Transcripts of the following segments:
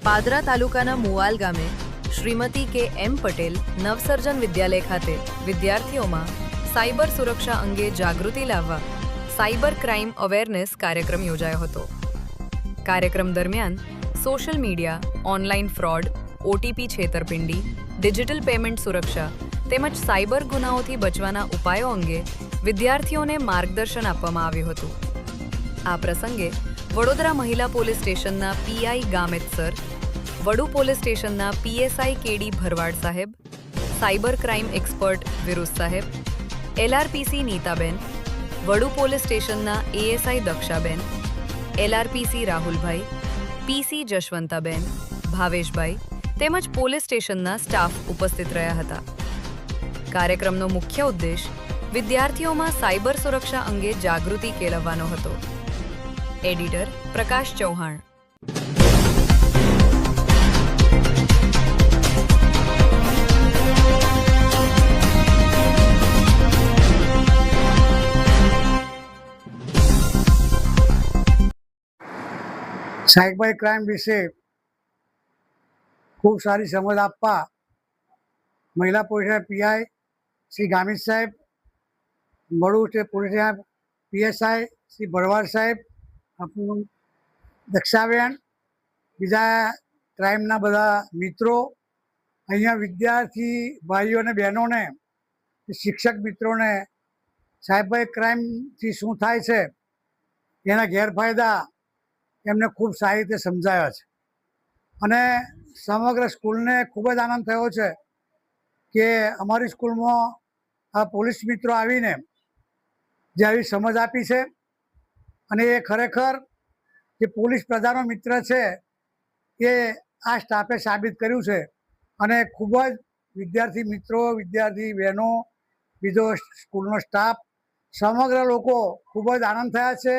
પાદરા તાલુકાના મુવાલ ગામે શ્રીમતી કે એમ પટેલ નવસર્જન વિદ્યાલય ખાતે વિદ્યાર્થીઓમાં સાયબર સુરક્ષા અંગે જાગૃતિ લાવવા સાયબર ક્રાઇમ અવેરનેસ કાર્યક્રમ યોજાયો હતો। કાર્યક્રમ દરમિયાન social media, online fraud, OTP છેતરપિંડી, ડિજિટલ પેમેન્ટ સુરક્ષા તેમજ સાયબર ગુનાઓથી બચવાના ઉપાયો અંગે વિદ્યાર્થીઓને માર્ગદર્શન આપવામાં આવ્યું હતું। આ પ્રસંગે વડોદરા મહિલા પોલીસ સ્ટેશનના પીઆઈ ગામિત સર, વડુ પોલીસ સ્ટેશનના પીએસઆઈ કેડી ભરવાડ સાહેબ, સાયબર ક્રાઇમ એક્સપર્ટ વિરુષ સાહેબ, એલઆરપીસી નીતાબેન, વડુ પોલીસ સ્ટેશનના એએસઆઈ દક્ષાબેન, એલઆરપીસી રાહુલભાઈ, પીસી જશવંતાબેન, ભાવેશભાઈ તેમજ પોલીસ સ્ટેશનના સ્ટાફ ઉપસ્થિત રહ્યા હતા। કાર્યક્રમનો મુખ્ય ઉદ્દેશ વિદ્યાર્થીઓમાં સાયબર સુરક્ષા અંગે જાગૃતિ કેળવવાનો હતો। એડિટર પ્રકાશ ચૌહાણ। સાયબર ક્રાઇમ વિશે ખૂબ સારી સમજ આપવા મહિલા પોલીસ પીઆઈ શ્રી ગામિત સાહેબ, વડુ પોલીસ પીએસઆઈ શ્રી ભરવાડ સાહેબ, આપણું દક્ષાબેન, બીજા ક્રાઇમના બધા મિત્રો, અહીંયા વિદ્યાર્થી ભાઈઓ અને બહેનોને, શિક્ષક મિત્રોને સાયબર ક્રાઇમથી શું થાય છે એના ગેરફાયદા એમને ખૂબ સારી રીતે સમજાવ્યા છે અને સમગ્ર સ્કૂલને ખૂબ જ આનંદ થયો છે કે અમારી સ્કૂલમાં આ પોલીસ મિત્રો આવીને જે આવી સમજ આપી છે અને એ ખરેખર જે પોલીસ પ્રજાનો મિત્ર છે એ આ સ્ટાફે સાબિત કર્યું છે અને ખૂબ જ વિદ્યાર્થી મિત્રો, વિદ્યાર્થી બહેનો, બીજો સ્કૂલનો સ્ટાફ, સમગ્ર લોકો ખૂબ જ આનંદ થયા છે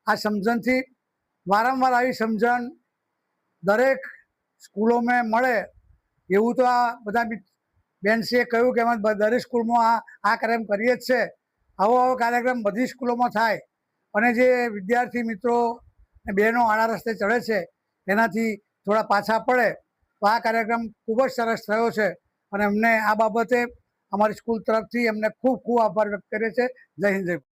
આ સમજણથી। વારંવાર આવી સમજણ દરેક સ્કૂલોમાં મળે એવું તો આ બધા બેનસીએ કહ્યું કે અમે દરેક સ્કૂલમાં આ કાર્યક્રમ કરીએ જ છે। આવો કાર્યક્રમ બધી સ્કૂલોમાં થાય અને જે વિદ્યાર્થી મિત્રો બહેનો આડા રસ્તે ચડે છે એનાથી થોડા પાછા પડે તો આ કાર્યક્રમ ખૂબ જ સરસ થયો છે અને અમને આ બાબતે અમારી સ્કૂલ તરફથી અમને ખૂબ ખૂબ આભાર વ્યક્ત કરીએ છીએ। જય હિન્દ, જય ભારત।